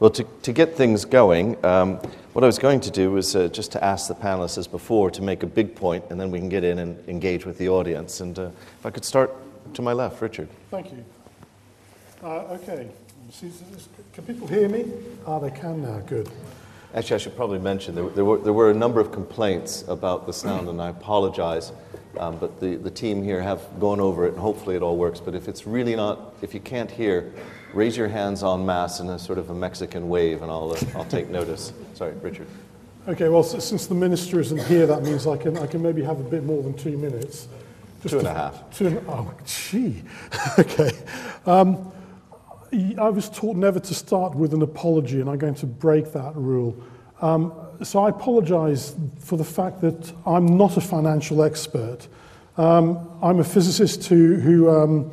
Well, to get things going, what I was going to do was just to ask the panelists as before to make a big point, and then we can get in and engage with the audience. And if I could start to my left, Richard. Thank you. Okay. Can people hear me? They can now. Good. Actually, I should probably mention there were a number of complaints about the sound, and I apologize. But the team here have gone over it, and hopefully it all works. But if it's really not, if you can't hear, raise your hands en masse in a sort of a Mexican wave, and I'll take notice. Sorry, Richard. Okay. Well, since the minister isn't here, that means I can maybe have a bit more than 2 minutes. Just 2.5. Oh, gee. Okay. I was taught never to start with an apology, and I'm going to break that rule. So I apologize for the fact that I'm not a financial expert. I'm a physicist who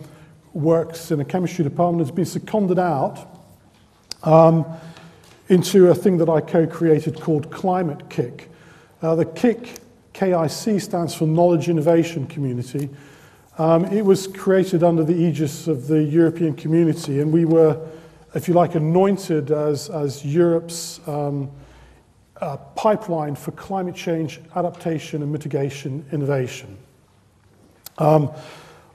works in a chemistry department, has been seconded out into a thing that I co-created called Climate KIC. The KIC stands for Knowledge Innovation Community. It was created under the aegis of the European Community, and we were, if you like, anointed as Europe's pipeline for climate change adaptation and mitigation innovation.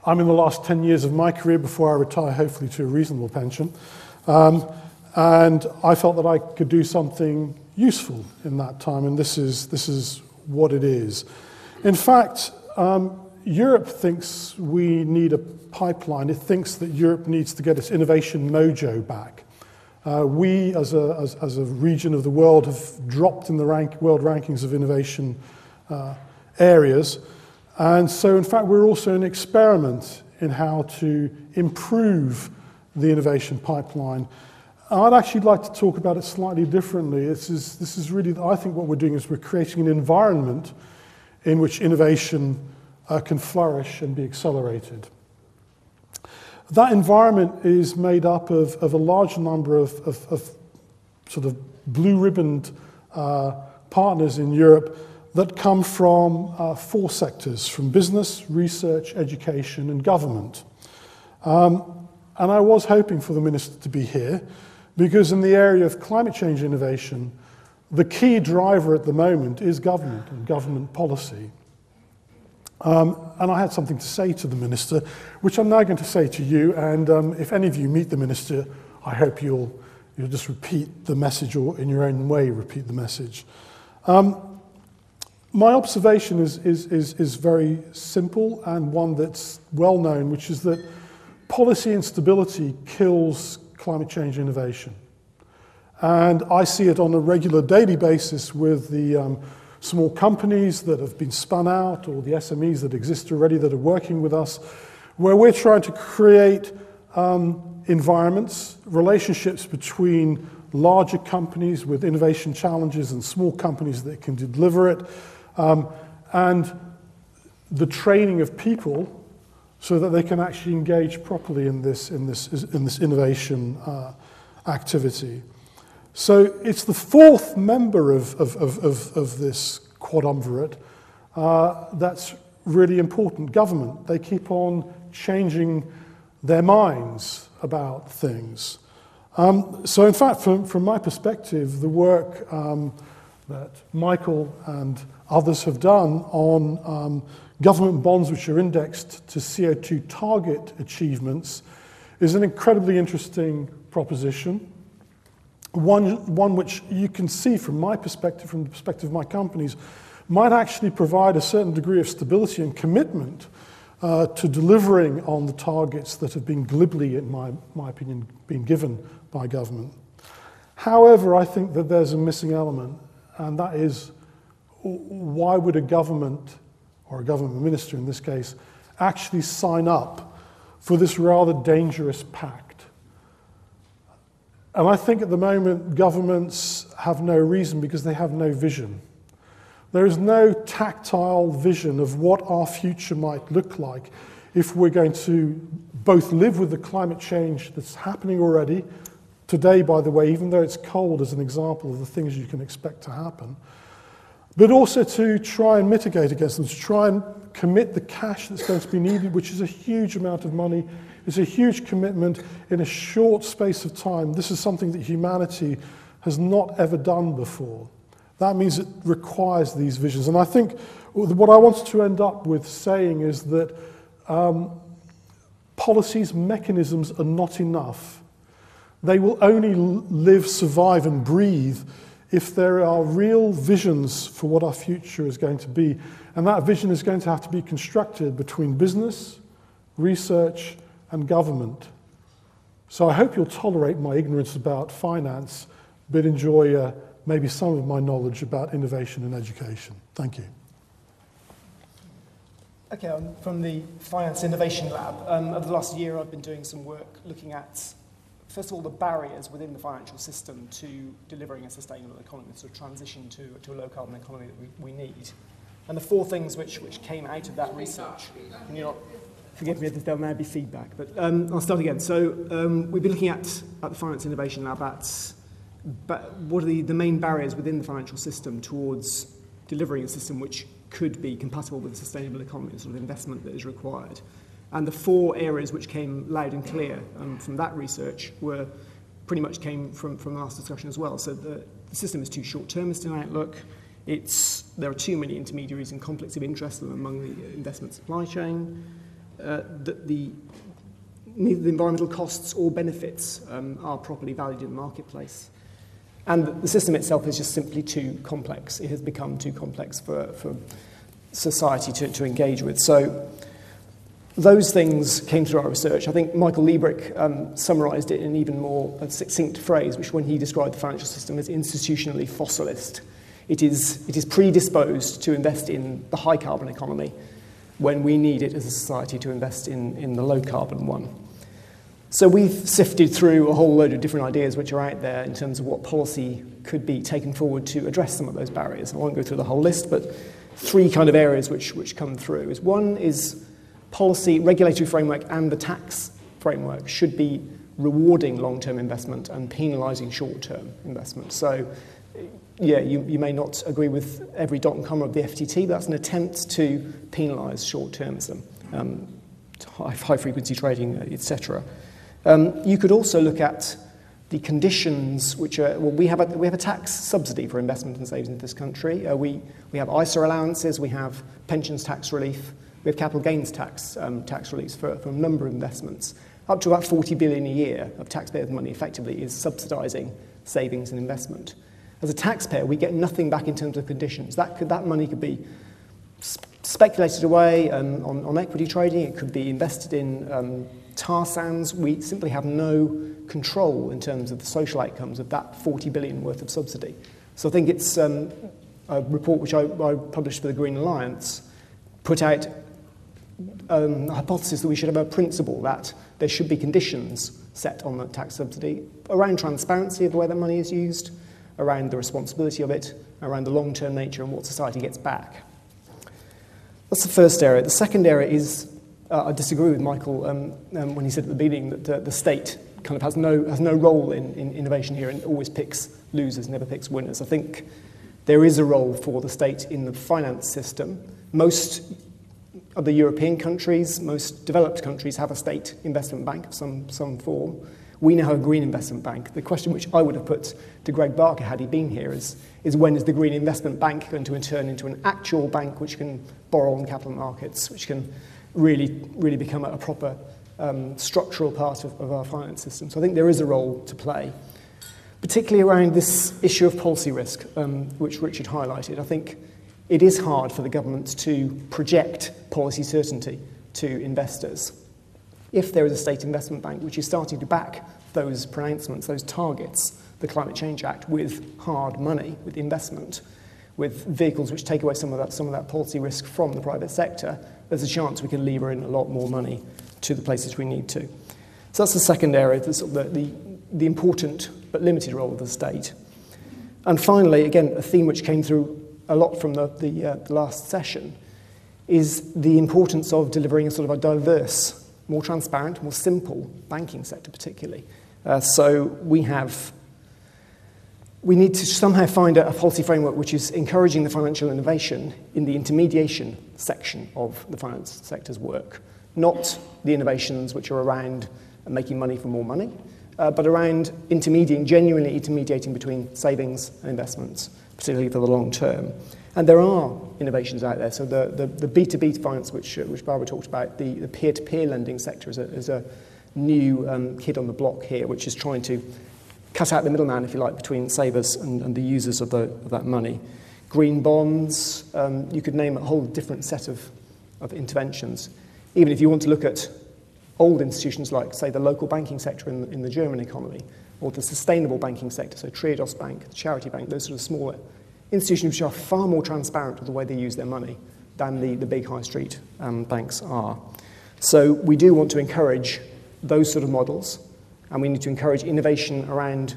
I'm in the last 10 years of my career before I retire, hopefully to a reasonable pension, and I felt that I could do something useful in that time, and this is what it is. In fact, Europe thinks we need a pipeline. It thinks that Europe needs to get its innovation mojo back. We, as a region of the world, have dropped in the world rankings of innovation areas. And so, in fact, we're also an experiment in how to improve the innovation pipeline. I'd actually like to talk about it slightly differently. This is really, I think what we're doing is we're creating an environment in which innovation can flourish and be accelerated. That environment is made up of a large number of sort of blue-ribboned partners in Europe that come from 4 sectors, from business, research, education, and government. And I was hoping for the minister to be here, because in the area of climate change innovation, the key driver at the moment is government and government policy. And I had something to say to the minister, which I'm now going to say to you, and if any of you meet the minister, I hope you'll just repeat the message, or in your own way repeat the message. My observation is very simple, and one that's well known, which is that policy instability kills climate change innovation. And I see it on a regular daily basis with the small companies that have been spun out, or the SMEs that exist already that are working with us, where we're trying to create environments, relationships between larger companies with innovation challenges and small companies that can deliver it, and the training of people so that they can actually engage properly in this innovation activity. So it's the 4th member of this quadumvirate that's really important. Government. They keep on changing their minds about things. So in fact, from my perspective, the work that Michael and others have done on government bonds which are indexed to CO2 target achievements is an incredibly interesting proposition. One which you can see from my perspective, from the perspective of my companies, might actually provide a certain degree of stability and commitment to delivering on the targets that have been glibly, in my opinion, been given by government. However, I think that there's a missing element, and that is, why would a government, or a government minister in this case, actually sign up for this rather dangerous pact? And I think at the moment governments have no reason, because they have no vision. There is no tactile vision of what our future might look like if we're going to both live with the climate change that's happening already, today, by the way, even though it's cold, as an example of the things you can expect to happen, but also to try and mitigate against them, to try and commit the cash that's going to be needed, which is a huge amount of money It's a huge commitment in a short space of time. This is something that humanity has not ever done before. That means it requires these visions. And I think what I wanted to end up with saying is that policies, mechanisms are not enough. They will only live, survive, and breathe if there are real visions for what our future is going to be. And that vision is going to have to be constructed between business, research, and government. So I hope you'll tolerate my ignorance about finance, but enjoy maybe some of my knowledge about innovation in education. Thank you. Okay, I'm from the Finance Innovation Lab. Over the last year, I've been doing some work looking at, first of all, the barriers within the financial system to delivering a sustainable economy, so transition to a low-carbon economy that we need. And the four things which came out of that research, and you're not, forgive me if there may be feedback, but I'll start again. So we've been looking at the Finance Innovation Lab but what are the main barriers within the financial system towards delivering a system which could be compatible with a sustainable economy, the sort of investment that is required. And the four areas which came loud and clear from that research pretty much came from the last discussion as well. So the system is too short-termist in outlook. There are too many intermediaries and conflicts of interest among the investment supply chain. Neither the environmental costs or benefits are properly valued in the marketplace. And the system itself is just simply too complex. It has become too complex for society to engage with. So those things came through our research. I think Michael Liebrich summarised it in an even more succinct phrase, which when he described the financial system as institutionally fossilist. It is predisposed to invest in the high-carbon economy when we need it as a society to invest in the low-carbon one. So we've sifted through a whole load of different ideas which are out there in terms of what policy could be taken forward to address some of those barriers. I won't go through the whole list, but three kind of areas which come through. One is policy, regulatory framework and the tax framework should be rewarding long-term investment and penalising short-term investment. So, yeah, you may not agree with every dot and comma of the FTT, but that's an attempt to penalise short-termism, high-frequency trading, etc. You could also look at the conditions which are, well, we have a tax subsidy for investment and savings in this country. We have ISA allowances, we have pensions tax relief, we have capital gains tax relief for a number of investments. Up to about 40 billion a year of taxpayers' money effectively is subsidising savings and investment. As a taxpayer, we get nothing back in terms of conditions. That money could be speculated away on equity trading, it could be invested in tar sands. We simply have no control in terms of the social outcomes of that 40 billion worth of subsidy. So I think it's a report which I published for the Green Alliance put out a hypothesis that we should have a principle that there should be conditions set on the tax subsidy around transparency of the way that money is used, around the responsibility of it, around the long-term nature and what society gets back. That's the first area. The second area is, I disagree with Michael when he said at the beginning that the state kind of has no role in innovation here and always picks losers, never picks winners. I think there is a role for the state in the finance system. Most of the European countries, most developed countries have a state investment bank of some form. We now have a green investment bank. The question which I would have put to Greg Barker had he been here is when is the green investment bank going to turn into an actual bank which can borrow on capital markets, which can really become a proper structural part of our finance system. So I think there is a role to play, particularly around this issue of policy risk, which Richard highlighted. I think it is hard for the government to project policy certainty to investors. If there is a state investment bank which is starting to back those pronouncements, those targets, the Climate Change Act, with hard money, with investment, with vehicles which take away some of that policy risk from the private sector, there's a chance we can lever in a lot more money to the places we need to. So that's the second area, the important but limited role of the state. And finally, again, a theme which came through a lot from the last session is the importance of delivering a sort of a diverse, more transparent, more simple banking sector particularly. So we need to somehow find a policy framework which is encouraging the financial innovation in the intermediation section of the finance sector's work. not the innovations which are around making money for more money, but around genuinely intermediating between savings and investments, particularly for the long term. And there are innovations out there. So the B2B finance, which Barbara talked about, the peer-to-peer lending sector is a new kid on the block here, which is trying to cut out the middleman, if you like, between savers and the users of that money. Green bonds, you could name a whole different set of interventions. Even if you want to look at old institutions like, say, the local banking sector in the German economy, or the sustainable banking sector, so Triodos Bank, the Charity Bank, those sort of smaller institutions which are far more transparent with the way they use their money than the big high street banks are. So we do want to encourage those sort of models, and we need to encourage innovation around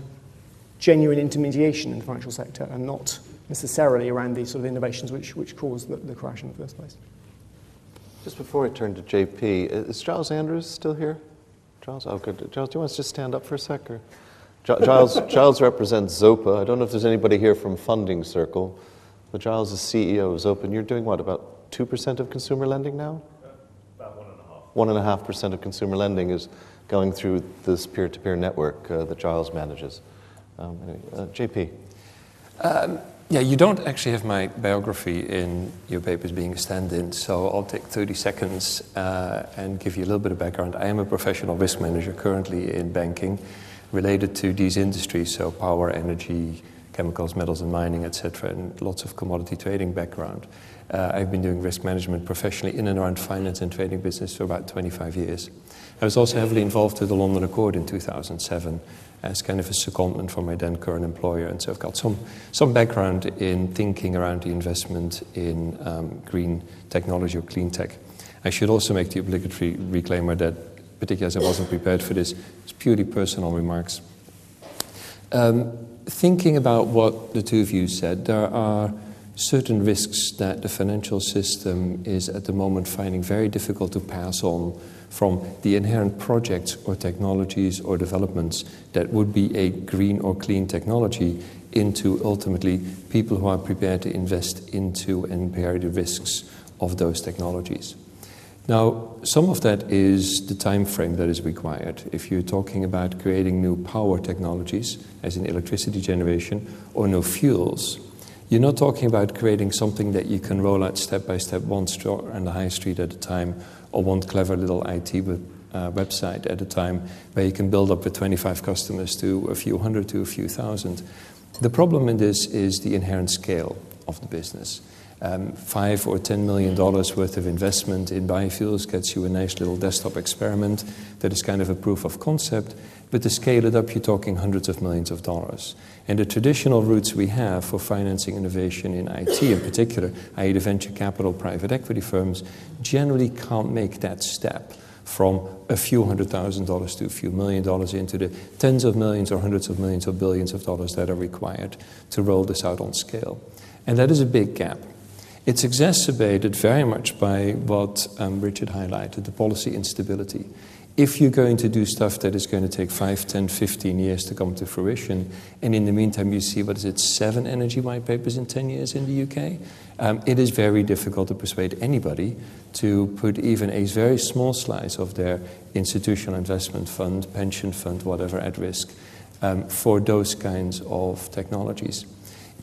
genuine intermediation in the financial sector and not necessarily around these sort of innovations which caused the crash in the first place. Just before I turn to JP, is Giles Andrews still here? Giles, oh good. Giles, do you want to just stand up for a sec? Or? Giles represents Zopa. I don't know if there's anybody here from Funding Circle, but Giles is CEO of Zopa, and you're doing what, about 2% of consumer lending now? About 1.5%. 1.5% of consumer lending is going through this peer-to-peer network that Giles manages. JP. Yeah, you don't actually have my biography in your papers being a stand-in, so I'll take 30 seconds and give you a little bit of background. I am a professional risk manager currently in banking related to these industries, so power, energy, chemicals, metals and mining, etc., and lots of commodity trading background. I've been doing risk management professionally in and around finance and trading business for about 25 years. I was also heavily involved with the London Accord in 2007 as kind of a secondment for my then current employer, and so I've got some background in thinking around the investment in green technology or clean tech. I should also make the obligatory reclaimer that, particularly as I wasn't prepared for this, it's purely personal remarks. Thinking about what the two of you said, there are certain risks that the financial system is at the moment finding very difficult to pass on from the inherent projects or technologies or developments that would be a green or clean technology into ultimately people who are prepared to invest into and bear the risks of those technologies. Now, some of that is the time frame that is required. If you're talking about creating new power technologies, as in electricity generation, or new fuels, you're not talking about creating something that you can roll out step by step, one store on the high street at a time, or one clever little IT website at a time, where you can build up with 25 customers to a few hundred to a few thousand. The problem in this is the inherent scale of the business. $5 or $10 million worth of investment in biofuels gets you a nice little desktop experiment that is kind of a proof of concept, but to scale it up, you're talking hundreds of millions of dollars. And the traditional routes we have for financing innovation in IT in particular, i.e. the venture capital private equity firms, generally can't make that step from a few $100,000 to a few $1 million into the tens of millions or hundreds of millions or billions of dollars that are required to roll this out on scale. And that is a big gap. It's exacerbated very much by what Richard highlighted, the policy instability. If you're going to do stuff that is going to take 5, 10, 15 years to come to fruition, and in the meantime you see, 7 energy white papers in 10 years in the UK, it is very difficult to persuade anybody to put even a very small slice of their institutional investment fund, pension fund, whatever, at risk for those kinds of technologies.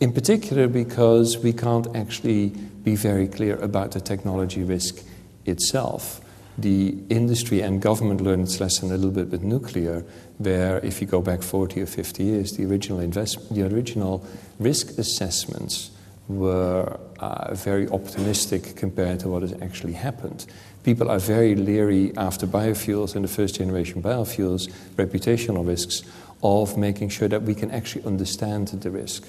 In particular because we can't actually be very clear about the technology risk itself. The industry and government learned its lesson a little bit with nuclear, where if you go back 40 or 50 years, the original risk assessments were very optimistic compared to what has actually happened. People are very leery after biofuels and the first generation biofuels, reputational risks, of making sure that we can actually understand the risk.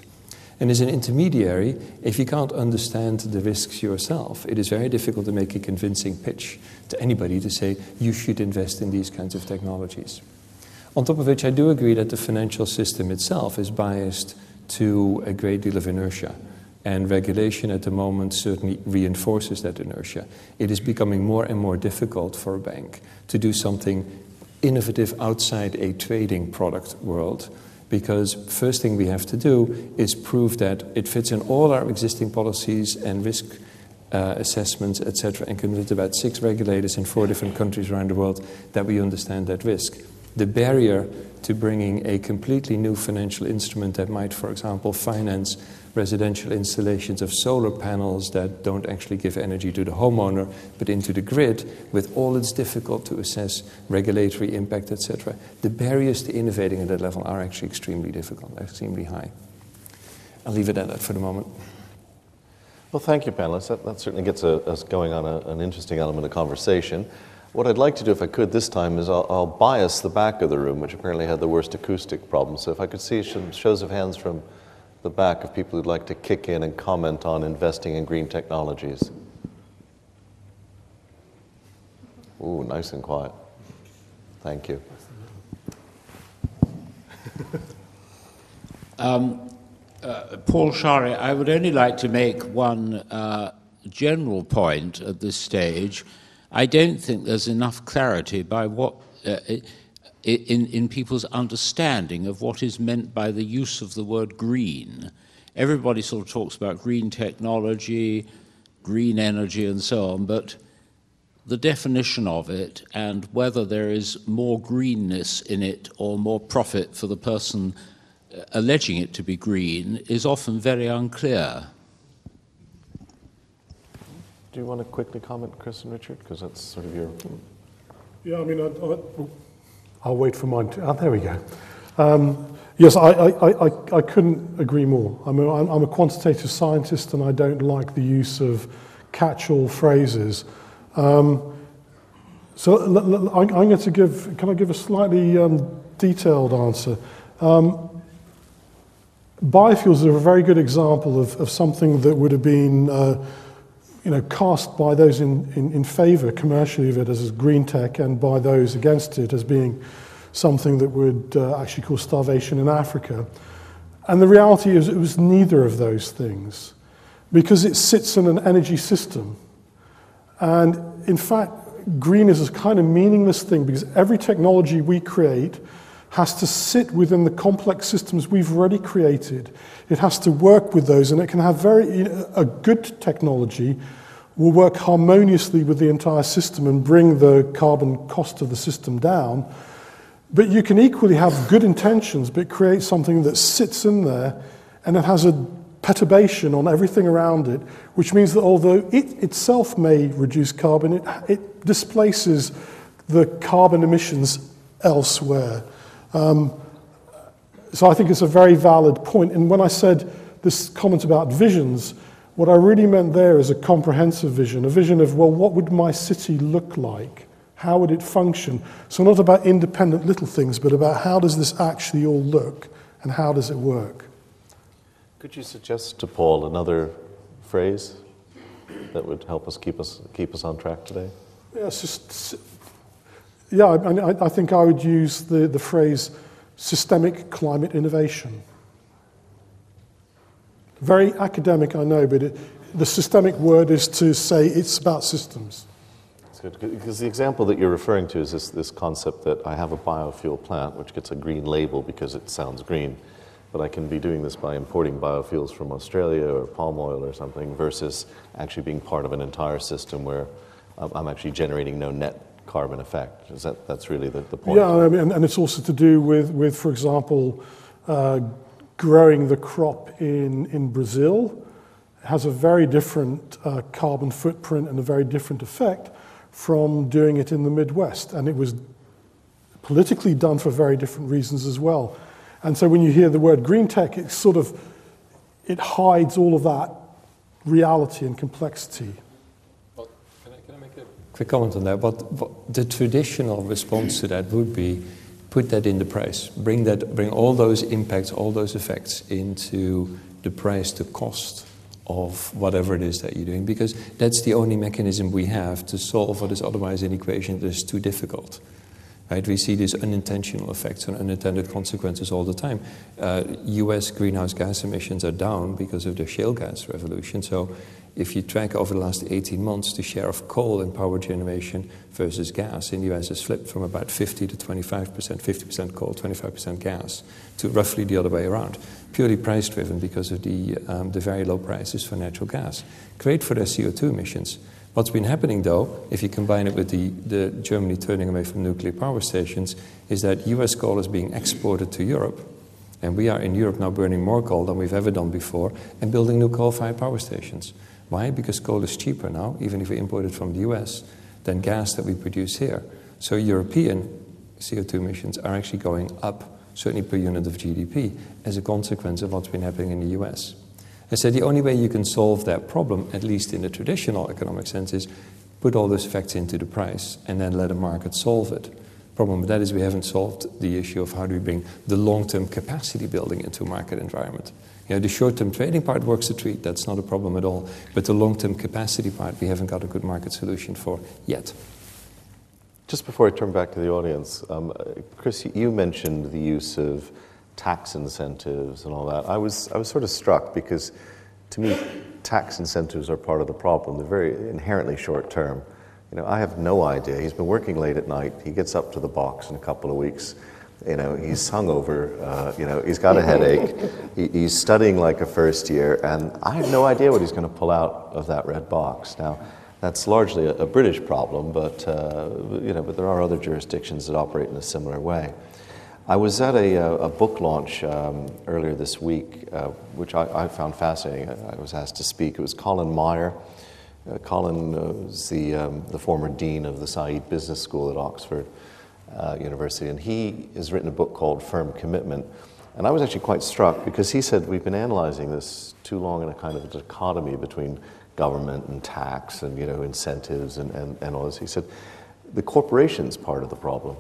And as an intermediary, if you can't understand the risks yourself, it is very difficult to make a convincing pitch to anybody to say, you should invest in these kinds of technologies. On top of which, I do agree that the financial system itself is biased to a great deal of inertia. And regulation at the moment certainly reinforces that inertia. It is becoming more and more difficult for a bank to do something innovative outside a trading product world. Because first thing we have to do is prove that it fits in all our existing policies and risk assessments, etc., and convinced about 6 regulators in 4 different countries around the world that we understand that risk. The barrier to bringing a completely new financial instrument that might, for example, finance residential installations of solar panels that don't actually give energy to the homeowner but into the grid, with all its difficult to assess regulatory impact, etc. The barriers to innovating at that level are actually extremely difficult, extremely high. I'll leave it at that for the moment. Well, thank you, panelists. That certainly gets us going on an interesting element of conversation. What I'd like to do, if I could this time, is I'll bias the back of the room, which apparently had the worst acoustic problem. So if I could see some shows of hands from the back of people who'd like to kick in and comment on investing in green technologies. Ooh, nice and quiet. Thank you. Paul Shari, I would only like to make one general point at this stage. I don't think there's enough clarity by what in people's understanding of what is meant by the use of the word green. Everybody sort of talks about green technology, green energy and so on, but the definition of it and whether there is more greenness in it or more profit for the person alleging it to be green is often very unclear. Do you want to quickly comment, Kristen Richard? Because that's sort of your... Yeah, I mean, I'll wait for mine. There we go. Yes, I couldn't agree more. I mean, I'm a quantitative scientist and I don't like the use of catch-all phrases. So I'm going to give, can I give a slightly detailed answer? Biofuels are a very good example of something that would have been cast by those in favour commercially of it as green tech and by those against it as being something that would actually cause starvation in Africa. And the reality is it was neither of those things because it sits in an energy system. And in fact, green is a kind of meaningless thing because every technology we create has to sit within the complex systems we've already created. It has to work with those, and it can have a good technology will work harmoniously with the entire system and bring the carbon cost of the system down. But you can equally have good intentions, but create something that sits in there, and it has a perturbation on everything around it, which means that although it itself may reduce carbon, it displaces the carbon emissions elsewhere. So I think it's a very valid point. And when I said this comment about visions, what I really meant there is a comprehensive vision, a vision of, well, what would my city look like? How would it function? So not about independent little things, but about how does this actually all look and how does it work? Could you suggest to Paul another phrase that would help us keep us on track today? Yeah, it's just... Yeah, I think I would use the phrase systemic climate innovation. Very academic, I know, but the systemic word is to say it's about systems. That's good, because the example that you're referring to is this concept that I have a biofuel plant which gets a green label because it sounds green, but I can be doing this by importing biofuels from Australia or palm oil or something versus actually being part of an entire system where I'm actually generating no net carbon effect. That's really the point? Yeah, I mean, and it's also to do with for example, growing the crop in Brazil. It has a very different carbon footprint and a very different effect from doing it in the Midwest. And it was politically done for very different reasons as well. And so when you hear the word green tech, it hides all of that reality and complexity. Quick comment on that. What the traditional response to that would be, put that in the price. Bring all those impacts, all those effects into the price, the cost of whatever it is that you're doing, because that's the only mechanism we have to solve what is otherwise an equation that is too difficult. Right? We see these unintentional effects and unintended consequences all the time. US greenhouse gas emissions are down because of the shale gas revolution. So if you track over the last 18 months, the share of coal in power generation versus gas in the US has flipped from about 50 to 25%, 50% coal, 25% gas, to roughly the other way around. purely price-driven because of the very low prices for natural gas. Great for their CO2 emissions. What's been happening, though, if you combine it with the Germany turning away from nuclear power stations, is that US coal is being exported to Europe. And we are in Europe now burning more coal than we've ever done before and building new coal-fired power stations. Why? Because coal is cheaper now, even if we import it from the US, than gas that we produce here. So European CO2 emissions are actually going up, certainly per unit of GDP, as a consequence of what's been happening in the US. I said the only way you can solve that problem, at least in the traditional economic sense, is put all those effects into the price and then let a market solve it. Problem with that is we haven't solved the issue of how do we bring the long-term capacity building into a market environment. You know, the short-term trading part works a treat, that's not a problem at all. But the long-term capacity part, we haven't got a good market solution for yet. Just before I turn back to the audience, Chris, you mentioned the use of tax incentives and all that. I was sort of struck because, to me, tax incentives are part of the problem. They're very inherently short-term. You know, I have no idea. He's been working late at night. He gets up to the box in a couple of weeks. You know, he's hungover. You know, he's got a headache. He's studying like a first year, and I have no idea what he's going to pull out of that red box. Now, that's largely a British problem, but you know, but there are other jurisdictions that operate in a similar way. I was at a book launch earlier this week, which I found fascinating. I was asked to speak. It was Colin Meyer. Colin was the former dean of the Said Business School at Oxford University, and he has written a book called Firm Commitment. And I was actually quite struck because he said we've been analyzing this too long in a kind of a dichotomy between government and tax and, you know, incentives and all this. He said the corporation's part of the problem.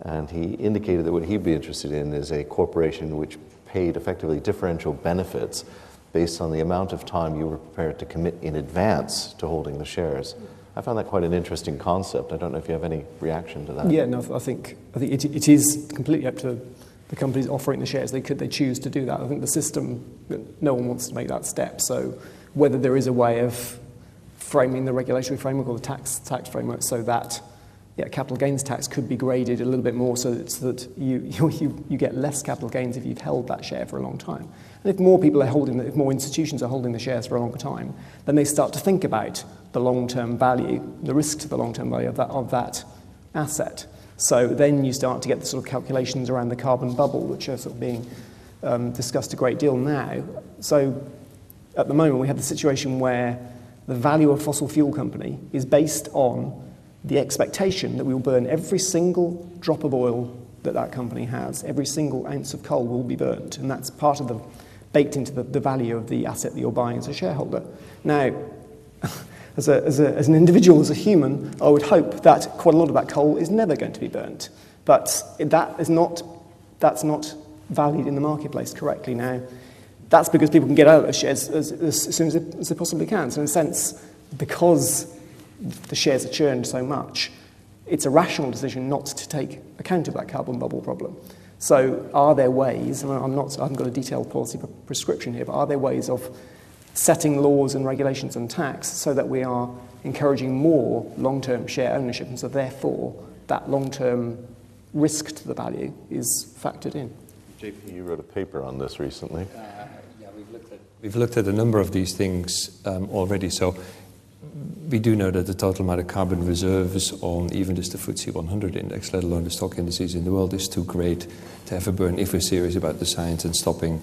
And he indicated that what he'd be interested in is a corporation which paid effectively differential benefits based on the amount of time you were prepared to commit in advance to holding the shares. I found that quite an interesting concept. I don't know if you have any reaction to that. Yeah, no, I think it is completely up to the companies offering the shares. They choose to do that. I think the system, no one wants to make that step. So whether there is a way of framing the regulatory framework or the tax framework so that capital gains tax could be graded a little bit more so that you get less capital gains if you've held that share for a long time. And if more people are if more institutions are holding the shares for a longer time, then they start to think about the long-term value, the risk to the long-term value of that asset. So then you start to get the sort of calculations around the carbon bubble, which are sort of being discussed a great deal now. So at the moment, we have the situation where the value of a fossil fuel company is based on the expectation that we will burn every single drop of oil that company has, every single ounce of coal will be burnt, and that's part of baked into the value of the asset that you're buying as a shareholder. Now, as an individual, as a human, I would hope that quite a lot of that coal is never going to be burnt, but that's not valued in the marketplace correctly. Now, that's because people can get out of those shares as soon as they possibly can. So in a sense, because the shares are churned so much, it's a rational decision not to take account of that carbon bubble problem. So are there ways, and I haven't got a detailed policy prescription here, but are there ways of setting laws and regulations and tax so that we are encouraging more long-term share ownership, and so therefore that long-term risk to the value is factored in? JP, you wrote a paper on this recently. We've looked at a number of these things already. So we do know that the total amount of carbon reserves on even just the FTSE 100 index, let alone the stock indices in the world, is too great to have a burn if we're serious about the science and stopping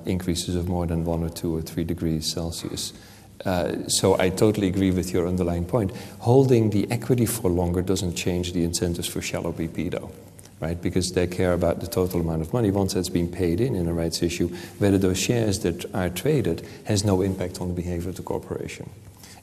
increases of more than 1 or 2 or 3 degrees Celsius. So I totally agree with your underlying point. Holding the equity for longer doesn't change the incentives for shallow BP, though. Right, because they care about the total amount of money. Once that's been paid in a rights issue, whether those shares that are traded has no impact on the behavior of the corporation.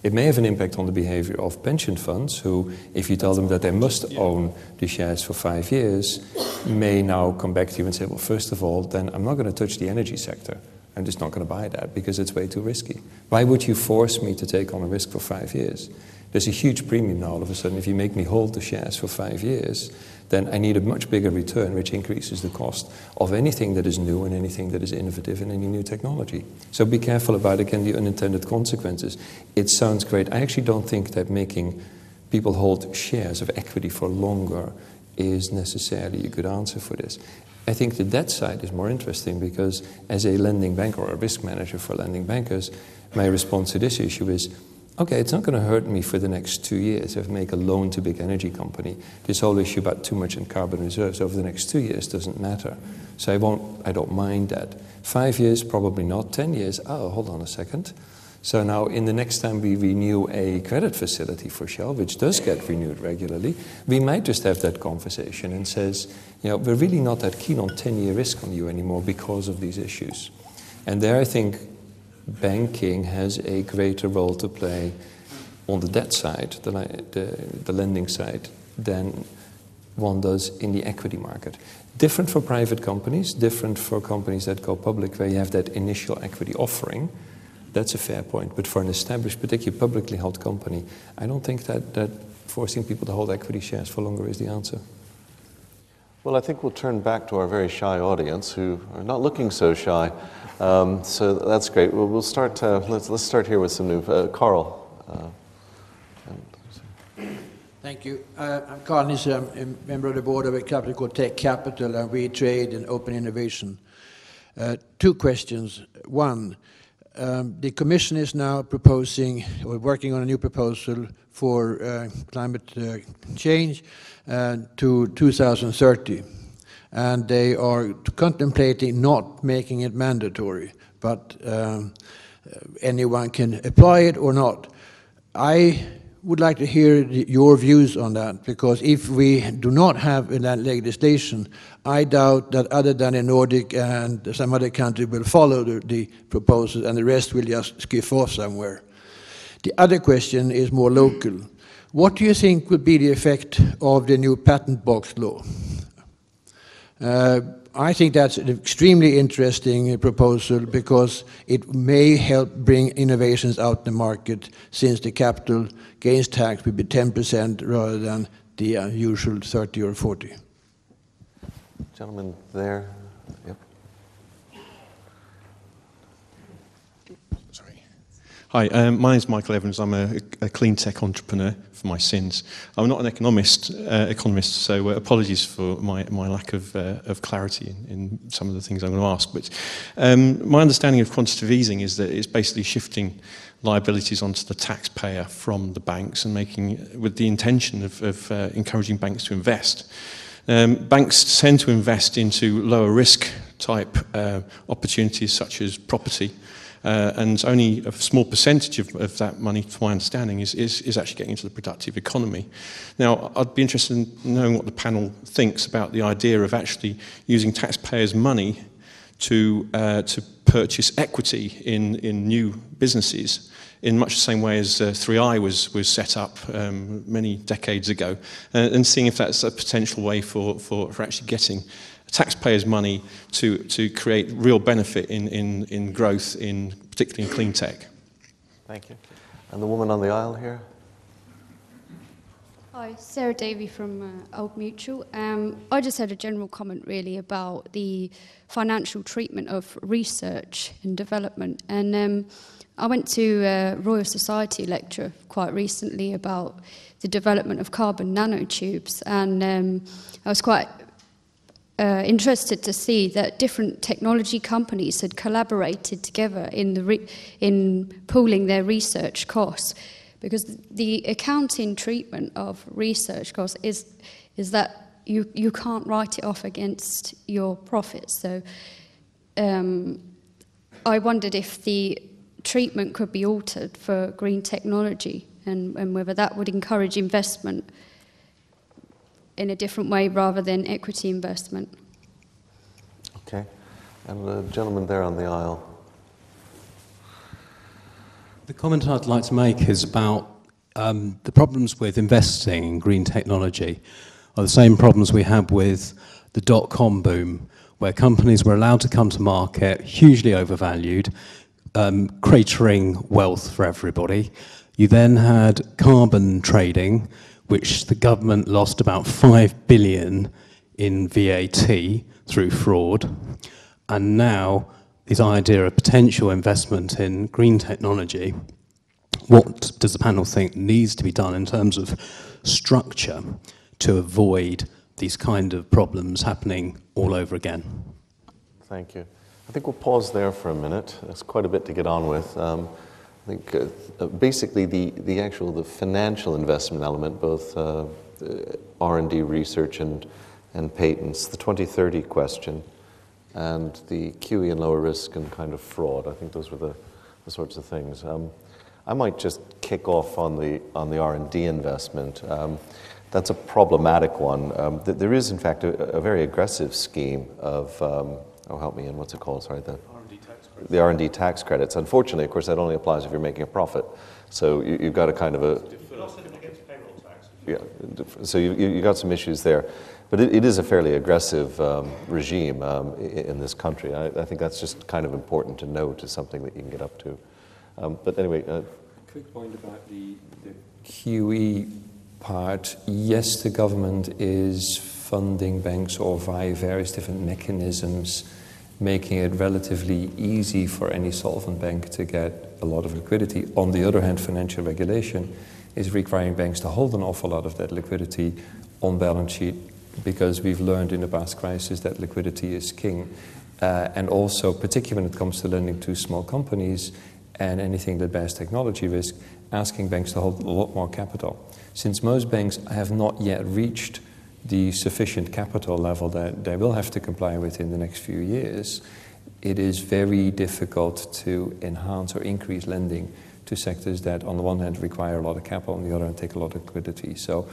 It may have an impact on the behavior of pension funds who, if you tell them that they must own the shares for 5 years, may now come back to you and say, well, first of all, then I'm not going to touch the energy sector. I'm just not going to buy that because it's way too risky. Why would you force me to take on a risk for 5 years? There's a huge premium now all of a sudden. If you make me hold the shares for 5 years, then I need a much bigger return, which increases the cost of anything that is new and anything that is innovative and any new technology. So be careful about, again, the unintended consequences. It sounds great. I actually don't think that making people hold shares of equity for longer is necessarily a good answer for this. I think the debt side is more interesting because as a lending banker or a risk manager for lending bankers, my response to this issue is, okay, it's not going to hurt me for the next 2 years if I make a loan to a big energy company. This whole issue about too much in carbon reserves over the next 2 years doesn't matter. So I don't mind that. 5 years, probably not. 10 years, oh, hold on a second. So now in the next time we renew a credit facility for Shell, which does get renewed regularly, we might just have that conversation and says, you know, we're really not that keen on 10-year risk on you anymore because of these issues. And there I think banking has a greater role to play on the debt side, the lending side, than one does in the equity market. Different for private companies, different for companies that go public where you have that initial equity offering. That's a fair point. But for an established, particularly publicly held company, I don't think that forcing people to hold equity shares for longer is the answer. Well, I think we'll turn back to our very shy audience who are not looking so shy. So that's great. Well, we'll start. Let's start here with some new. Carl. Thank you. I'm Carl Nisse. I'm a member of the board of a company called Tech Capital, and we trade in open innovation. 2 questions. One, the Commission is now proposing or working on a new proposal for climate change to 2030. And they are contemplating not making it mandatory, but anyone can apply it or not. I would like to hear your views on that, because if we do not have that legislation, I doubt that other than the Nordic and some other country will follow the proposal and the rest will just skiff off somewhere. The other question is more local. What do you think would be the effect of the new patent box law? I think that's an extremely interesting proposal because it may help bring innovations out in the market, since the capital gains tax will be 10% rather than the usual 30 or 40. Gentleman there. Yep. Sorry. Hi, my name is Michael Evans. I'm a clean tech entrepreneur for my sins. I'm not an economist, so apologies for my lack of clarity in some of the things I'm going to ask. But my understanding of quantitative easing is that it's basically shifting liabilities onto the taxpayer from the banks and with the intention of encouraging banks to invest. Banks tend to invest into lower risk type opportunities such as property. And only a small percentage of that money, to my understanding, is actually getting into the productive economy. Now, I'd be interested in knowing what the panel thinks about the idea of actually using taxpayers' money to purchase equity in new businesses, in much the same way as 3i was set up many decades ago, and seeing if that's a potential way for actually getting taxpayers' money to create real benefit in growth, particularly in clean tech. Thank you. And the woman on the aisle here. Hi, Sarah Davey from Old Mutual. I just had a general comment really about the financial treatment of research and development. And I went to a Royal Society lecture quite recently about the development of carbon nanotubes, and I was quite interested to see that different technology companies had collaborated together in pooling their research costs, because the accounting treatment of research costs is that you can't write it off against your profits. So I wondered if the treatment could be altered for green technology, and whether that would encourage investment in a different way rather than equity investment. Okay. And the gentleman there on the aisle. The comment I'd like to make is about the problems with investing in green technology are the same problems we had with the dot-com boom, where companies were allowed to come to market, hugely overvalued, cratering wealth for everybody. You then had carbon trading, which the government lost about 5 billion in VAT through fraud. And now this idea of potential investment in green technology. What does the panel think needs to be done in terms of structure to avoid these kind of problems happening all over again. Thank you. I think we'll pause there for a minute. There's quite a bit to get on with. I think basically the financial investment element, both R&D research and patents, the 2030 question, and the QE and lower risk and kind of fraud. I think those were the sorts of things. I might just kick off on the R&D investment. That's a problematic one. There is, in fact, a very aggressive scheme of, help me, Ian, what's it called? Sorry, the R&D tax credits. Unfortunately, of course, that only applies if you're making a profit. So you've got a kind of a... against payroll tax. Yeah, so you got some issues there. But it is a fairly aggressive regime in this country. I think that's just kind of important to note as something that you can get up to. But anyway... Quick point about the QE part. Yes, the government is funding banks or via various different mechanisms, making it relatively easy for any solvent bank to get a lot of liquidity. On the other hand, financial regulation is requiring banks to hold an awful lot of that liquidity on balance sheet, because we've learned in the past crisis that liquidity is king. And also, particularly when it comes to lending to small companies and anything that bears technology risk, asking banks to hold a lot more capital. Since most banks have not yet reached the sufficient capital level that they will have to comply with in the next few years, it is very difficult to enhance or increase lending to sectors that on the one hand require a lot of capital, on the other hand take a lot of liquidity. So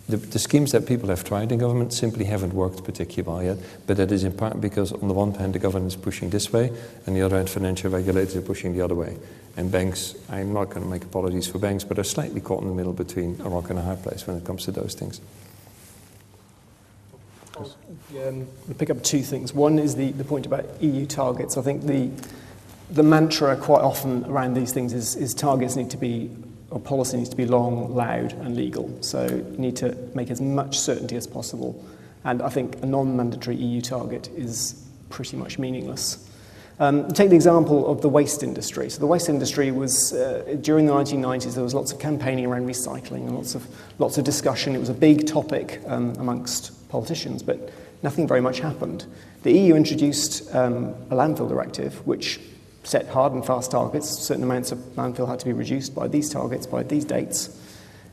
the schemes that people have tried in government simply haven't worked particularly well yet, but that is in part because on the one hand the government is pushing this way, and on the other hand financial regulators are pushing the other way. And banks, I'm not going to make apologies for banks, but are slightly caught in the middle between a rock and a hard place when it comes to those things. I'll pick up two things. One is the point about EU targets. I think the mantra quite often around these things is targets need to be, or policy needs to be long, loud and legal. So you need to make as much certainty as possible. And I think a non-mandatory EU target is pretty much meaningless. Take the example of the waste industry. So the waste industry was, during the 1990s, there was lots of campaigning around recycling and lots of discussion. It was a big topic amongst politicians, but nothing very much happened. The EU introduced a landfill directive, which set hard and fast targets. Certain amounts of landfill had to be reduced by these targets, by these dates.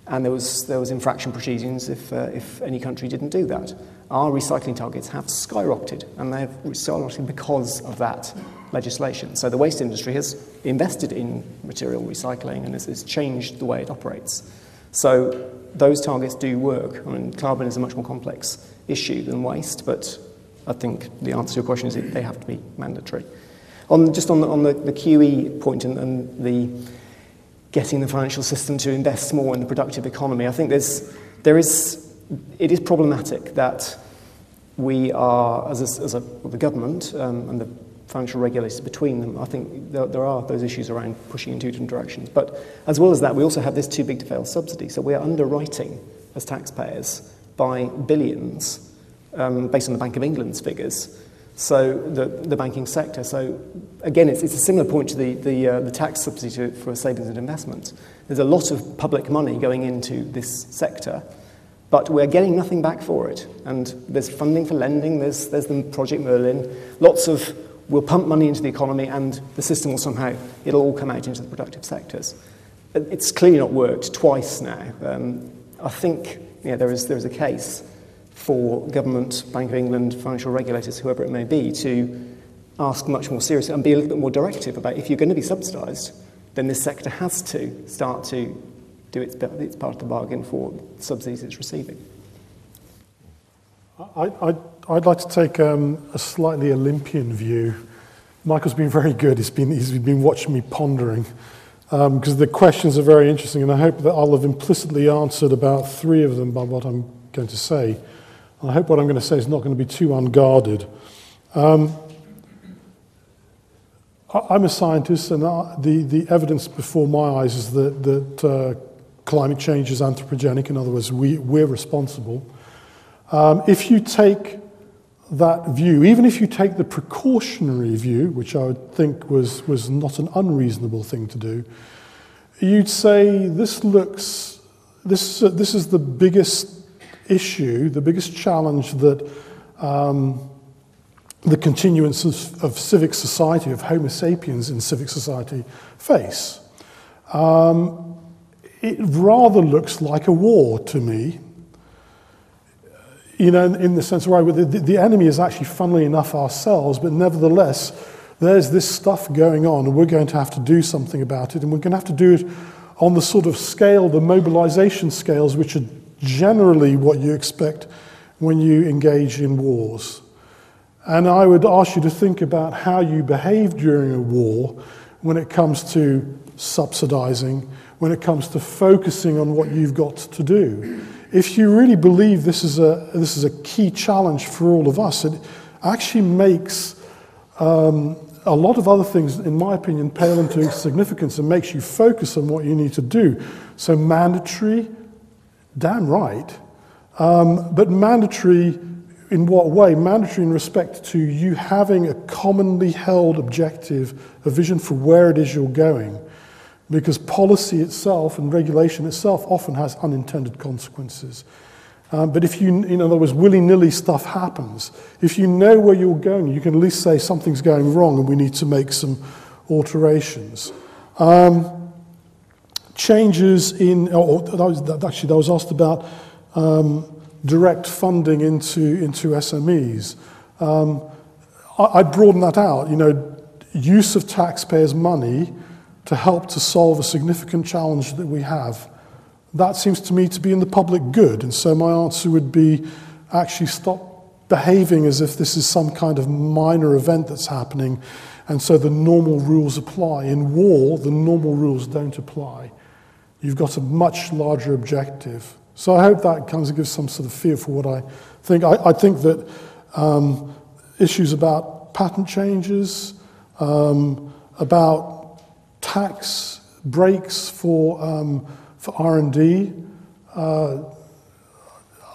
And there was infraction proceedings if any country didn't do that. Our recycling targets have skyrocketed, and they have skyrocketed because of that legislation. So the waste industry has invested in material recycling and has changed the way it operates. So those targets do work. I mean, carbon is a much more complex issue than waste, but I think the answer to your question is that they have to be mandatory. On the QE point and the getting the financial system to invest more in the productive economy, I think it is problematic that we are, the government and the financial regulators between them, I think there are those issues around pushing in two different directions. But as well as that, we also have this too big to fail subsidy. So we are underwriting as taxpayers by billions based on the Bank of England's figures. So the banking sector. So again, it's a similar point to the tax subsidy for savings and investments. There's a lot of public money going into this sector, but we're getting nothing back for it. And there's funding for lending. There's the Project Merlin. We'll pump money into the economy, and the system will somehow it'll all come out into the productive sectors. It's clearly not worked twice now. I think there is a case for government, Bank of England, financial regulators, whoever it may be, to ask much more seriously and be a little bit more directive about if you're going to be subsidised, then this sector has to start to do its part of the bargain for subsidies it's receiving. I'd like to take a slightly Olympian view. Michael's been very good. He's been watching me pondering because the questions are very interesting, and I hope that I'll have implicitly answered about 3 of them by what I'm going to say. I hope what I'm going to say is not going to be too unguarded. I'm a scientist, and the evidence before my eyes is that climate change is anthropogenic. In other words, we're responsible. If you take that view, even if you take the precautionary view, which I would think was not an unreasonable thing to do, you'd say this is the biggest issue, the biggest challenge that the continuance of civic society, of Homo sapiens in civic society face. It rather looks like a war to me. You know, in the sense where the enemy is actually, funnily enough, ourselves, but nevertheless, there's this stuff going on, and we're going to have to do something about it, and we're going to have to do it on the sort of scale, the mobilization scales, which are generally what you expect when you engage in wars. And I would ask you to think about how you behave during a war when it comes to subsidizing, when it comes to focusing on what you've got to do. If you really believe this is a key challenge for all of us, it actually makes a lot of other things, in my opinion, pale into significance and makes you focus on what you need to do. So mandatory, damn right, but mandatory in what way? Mandatory in respect to you having a commonly held objective, a vision for where it is you're going. Because policy itself and regulation itself often has unintended consequences. But if you, in other words, willy-nilly stuff happens, if you know where you're going, you can at least say something's going wrong and we need to make some alterations. Changes in, actually, I was asked about direct funding into SMEs. I'd broaden that out, you know, use of taxpayers' money to help to solve a significant challenge that we have. That seems to me to be in the public good, and so my answer would be actually stop behaving as if this is some kind of minor event that's happening, and so the normal rules apply. In war, the normal rules don't apply. You've got a much larger objective. So I hope that kind of gives some sort of feel for what I think. I think that issues about patent changes, about tax breaks for R&D.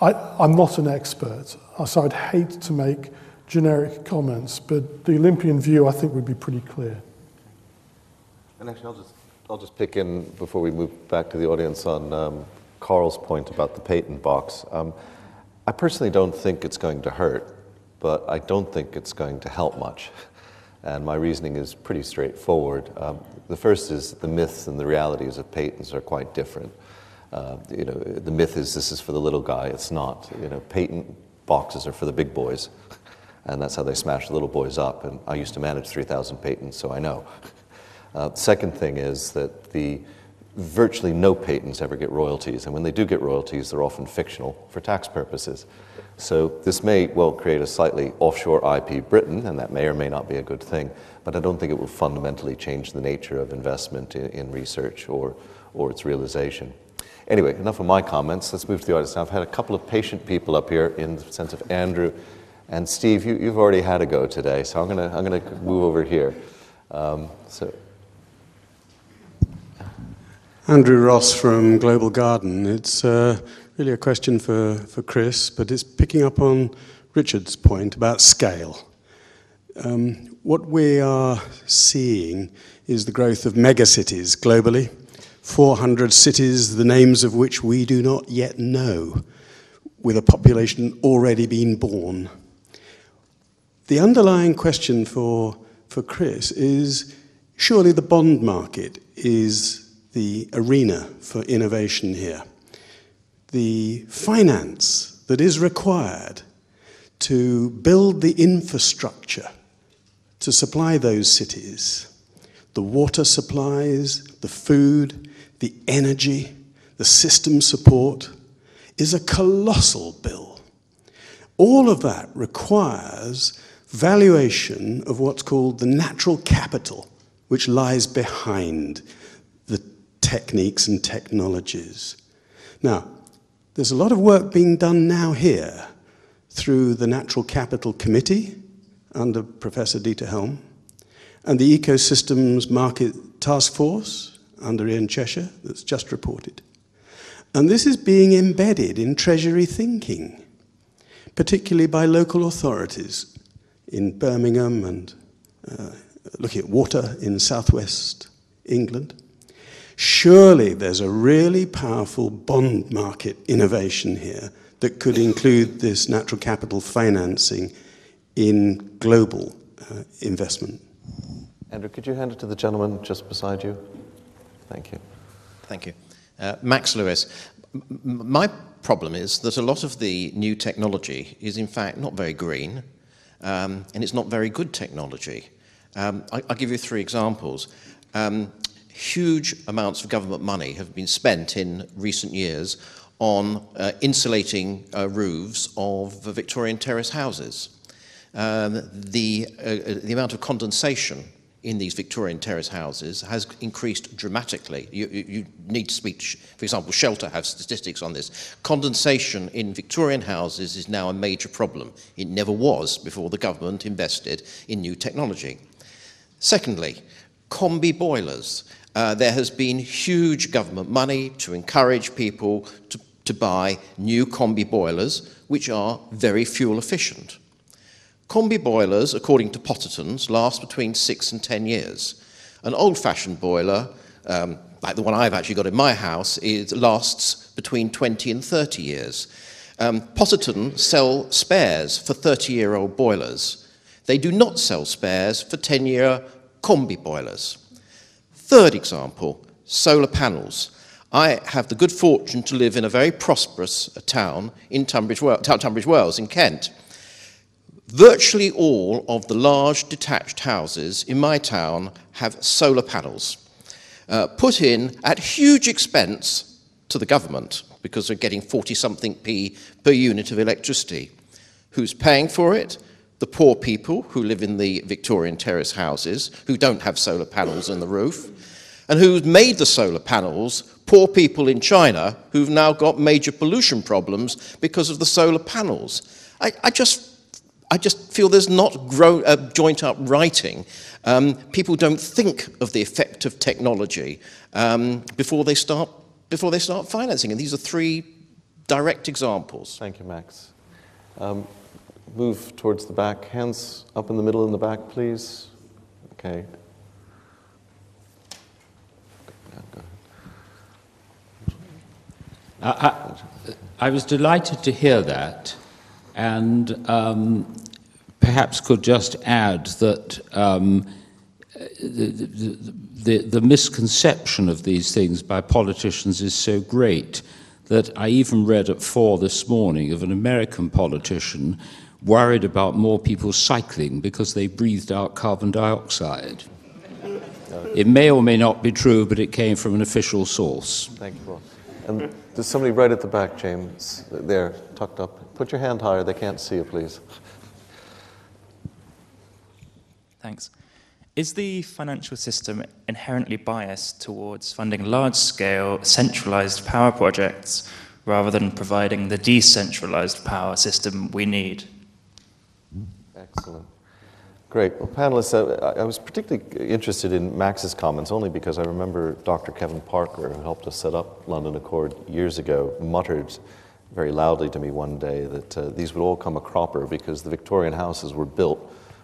I'm not an expert, so I'd hate to make generic comments, but the Olympian view, I think, would be pretty clear. And actually, I'll just pick in, before we move back to the audience, on Carl's point about the patent box. I personally don't think it's going to hurt, but I don't think it's going to help much. And my reasoning is pretty straightforward. The first is the myths and the realities of patents are quite different. You know, the myth is this is for the little guy. It's not. You know, patent boxes are for the big boys, and that's how they smash the little boys up. And I used to manage 3,000 patents, so I know. Second thing is that virtually no patents ever get royalties, and when they do get royalties, they're often fictional for tax purposes. So this may well create a slightly offshore IP Britain, and that may or may not be a good thing, but I don't think it will fundamentally change the nature of investment in research or its realization. Anyway, enough of my comments. Let's move to the audience now. I've had a couple of patient people up here in the sense of Andrew and Steve. You've already had a go today, so I'm gonna move over here. Andrew Ross from Global Garden. It's really a question for Chris, but it's picking up on Richard's point about scale. What we are seeing is the growth of megacities globally, 400 cities, the names of which we do not yet know, with a population already being born. The underlying question for Chris is, surely the bond market is the arena for innovation here. The finance that is required to build the infrastructure to supply those cities, the water supplies, the food, the energy, the system support, is a colossal bill. All of that requires valuation of what's called the natural capital, which lies behind the techniques and technologies. Now, there's a lot of work being done now here through the Natural Capital Committee under Professor Dieter Helm and the Ecosystems Market Task Force under Ian Cheshire that's just reported. And this is being embedded in Treasury thinking, particularly by local authorities in Birmingham and looking at water in southwest England. Surely there's a really powerful bond market innovation here that could include this natural capital financing in global investment? Andrew, could you hand it to the gentleman just beside you? Thank you. Thank you. Max Lewis. My problem is that a lot of the new technology is in fact not very green, and it's not very good technology. I'll give you 3 examples. Huge amounts of government money have been spent in recent years on insulating roofs of Victorian terrace houses. The amount of condensation in these Victorian terrace houses has increased dramatically. You need to speak, for example, Shelter have statistics on this. Condensation in Victorian houses is now a major problem. It never was before the government invested in new technology. Secondly, combi boilers. There has been huge government money to encourage people to buy new combi boilers, which are very fuel efficient. Combi boilers, according to Potterton's, last between 6 and 10 years. An old-fashioned boiler, like the one I've actually got in my house, lasts between 20 and 30 years. Potterton sell spares for 30-year-old boilers. They do not sell spares for 10-year combi boilers. Third example, solar panels. I have the good fortune to live in a very prosperous town in Tunbridge Wells in Kent. Virtually all of the large detached houses in my town have solar panels put in at huge expense to the government because they're getting 40-something p per unit of electricity. Who's paying for it? The poor people who live in the Victorian terrace houses who don't have solar panels in the roof. And who's made the solar panels? Poor people in China who've now got major pollution problems because of the solar panels. I just feel there's not joint up writing. People don't think of the effect of technology before they start financing. And these are 3 direct examples. Thank you, Max. Move towards the back. Hands up in the middle in the back, please. Okay. I was delighted to hear that, and perhaps could just add that the misconception of these things by politicians is so great that I even read at 4 this morning of an American politician worried about more people cycling because they breathed out carbon dioxide. It may or may not be true, but it came from an official source. Thank you, Paul. And there's somebody right at the back, James, there, tucked up. Put your hand higher, they can't see you, please. Thanks. Is the financial system inherently biased towards funding large-scale, centralized power projects rather than providing the decentralized power system we need? Excellent. Great. Well, panelists, I was particularly interested in Max's comments only because I remember Dr. Kevin Parker, who helped us set up London Accord years ago, muttered very loudly to me one day that these would all come a cropper because the Victorian houses were built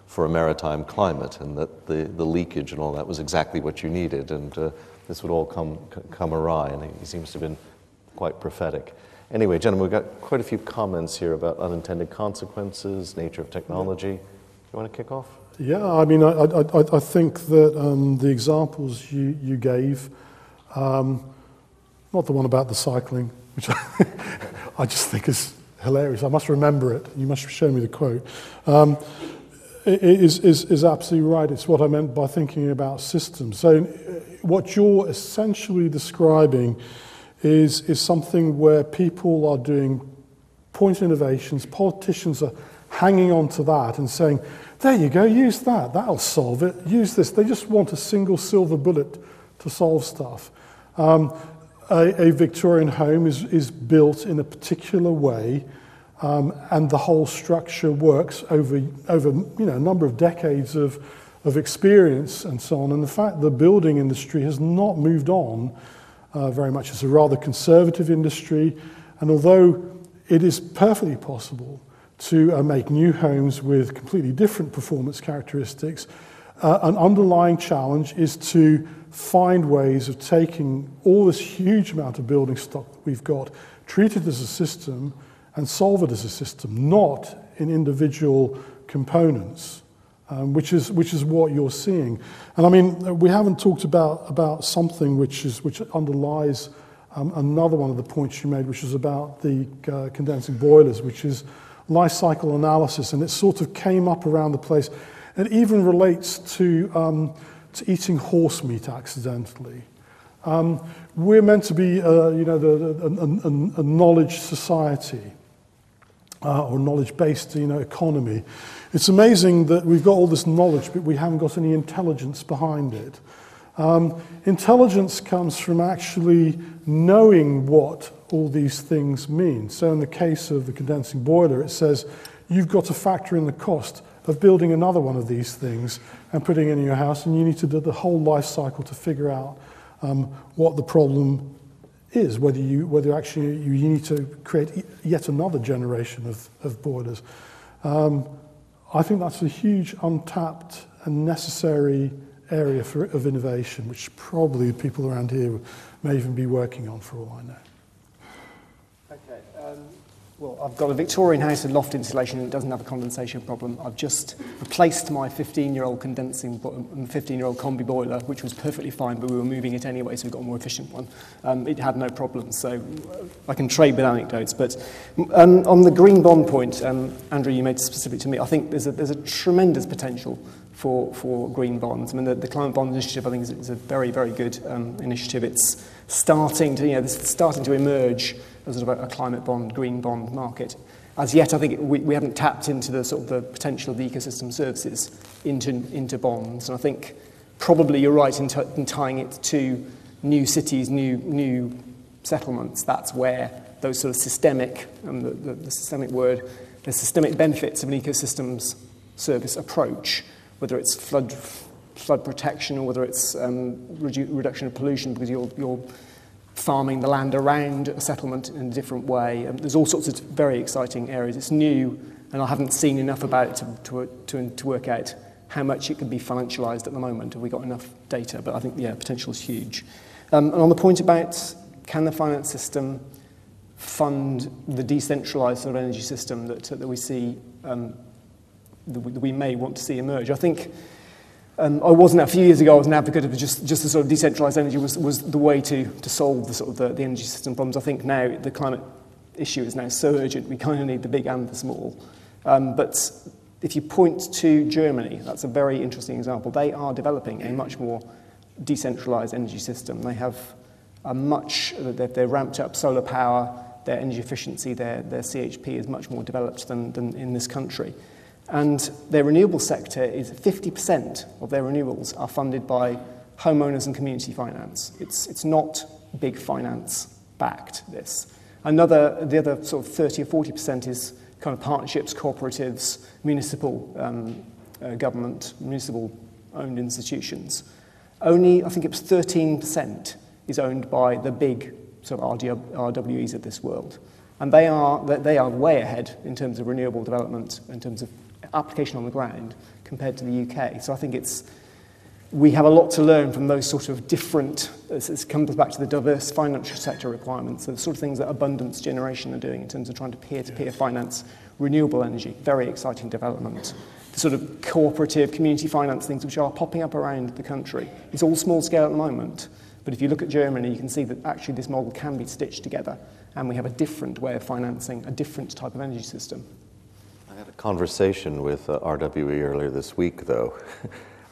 for a maritime climate and that the leakage and all that was exactly what you needed, and this would all come awry, and he seems to have been quite prophetic. Anyway, gentlemen, we've got quite a few comments here about unintended consequences, nature of technology. You want to kick off? Yeah, I mean, I think that the examples you gave, not the one about the cycling, which I just think is hilarious. I must remember it. You must show me the quote. Is absolutely right. It's what I meant by thinking about systems. So what you're essentially describing is something where people are doing point innovations, politicians are hanging on to that and saying, there you go, use that, that'll solve it, use this. They just want a single silver bullet to solve stuff. A Victorian home is built in a particular way, and the whole structure works over a number of decades of experience and so on. And the fact the building industry has not moved on very much. It's a rather conservative industry, and although it is perfectly possible to make new homes with completely different performance characteristics, an underlying challenge is to find ways of taking all this huge amount of building stock that we've got, treat it as a system, and solve it as a system, not in individual components, which is what you're seeing. And I mean, we haven't talked about something which underlies another one of the points you made, which is about the condensing boilers, which is life cycle analysis, and it sort of came up around the place. It even relates to eating horse meat accidentally. We're meant to be, a knowledge society or knowledge-based, economy. It's amazing that we've got all this knowledge, but we haven't got any intelligence behind it. Intelligence comes from actually knowing what all these things mean. So in the case of the condensing boiler, it says you've got to factor in the cost of building another one of these things and putting it in your house, and you need to do the whole life cycle to figure out what the problem is, whether actually you need to create yet another generation of boilers. I think that's a huge untapped and necessary area of innovation, which probably people around here may even be working on, for all I know. Okay. Well, I've got a Victorian house with loft insulation and it doesn't have a condensation problem. I've just replaced my 15-year-old combi boiler, which was perfectly fine, but we were moving it anyway, so we got a more efficient one. It had no problems, so I can trade with anecdotes. But on the green bond point, Andrew, you made specific to me, I think there's a tremendous potential for green bonds. I mean, the Climate Bond Initiative, I think, is a very, very good initiative. It's starting to emerge as sort of a climate bond, green bond market. As yet, I think we haven't tapped into the sort of the potential of the ecosystem services into bonds. And I think probably you're right in tying it to new cities, new settlements. That's where those sort of systemic, the systemic word, the systemic benefits of an ecosystems service approach, whether it's flood protection or whether it's reduction of pollution because you're farming the land around a settlement in a different way. There's all sorts of very exciting areas. It's new, and I haven't seen enough about it to work out how much it can be financialised at the moment. Have we got enough data? But I think, potential is huge. And on the point about can the finance system fund the decentralised sort of energy system that we see, that we may want to see emerge, I think a few years ago I was an advocate of just the sort of decentralised energy was the way to solve the sort of the energy system problems. I think now the climate issue is now so urgent we kind of need the big and the small. But if you point to Germany, that's a very interesting example. They are developing a much more decentralised energy system. They have they've ramped up solar power, their energy efficiency, their CHP is much more developed than in this country. And their renewable sector is 50% of their renewables are funded by homeowners and community finance. It's not big finance backed, this. The other sort of 30 or 40% is kind of partnerships, cooperatives, municipal government, municipal-owned institutions. Only, I think it was 13% is owned by the big sort of RWEs of this world. And they are way ahead in terms of renewable development, in terms of application on the ground compared to the UK. So I think we have a lot to learn from those sort of different, it comes back to the diverse financial sector requirements, the sort of things that Abundance Generation are doing in terms of trying to peer-to-peer finance renewable energy, very exciting development. The sort of cooperative community finance things which are popping up around the country. It's all small scale at the moment, but if you look at Germany, you can see that actually this model can be stitched together and we have a different way of financing a different type of energy system. I had a conversation with RWE earlier this week, though,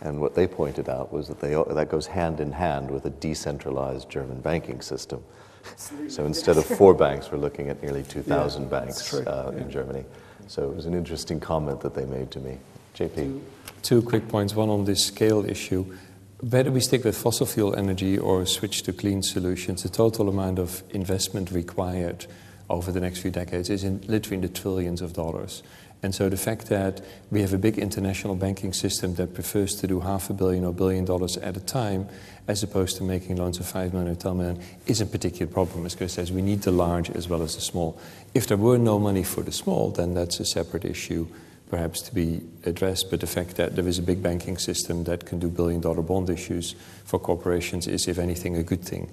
and what they pointed out was that that goes hand in hand with a decentralized German banking system. Absolutely. So instead of 4 banks, we're looking at nearly 2,000 banks in Germany. So it was an interesting comment that they made to me. JP? Two quick points. One on this scale issue. Whether we stick with fossil fuel energy or switch to clean solutions, the total amount of investment required over the next few decades is literally in the trillions of dollars. And so the fact that we have a big international banking system that prefers to do $500 million or $1 billion at a time, as opposed to making loans of $5 million or $10 million, is a particular problem. As Chris says, we need the large as well as the small. If there were no money for the small, then that's a separate issue, perhaps to be addressed. But the fact that there is a big banking system that can do $1 billion bond issues for corporations is, if anything, a good thing,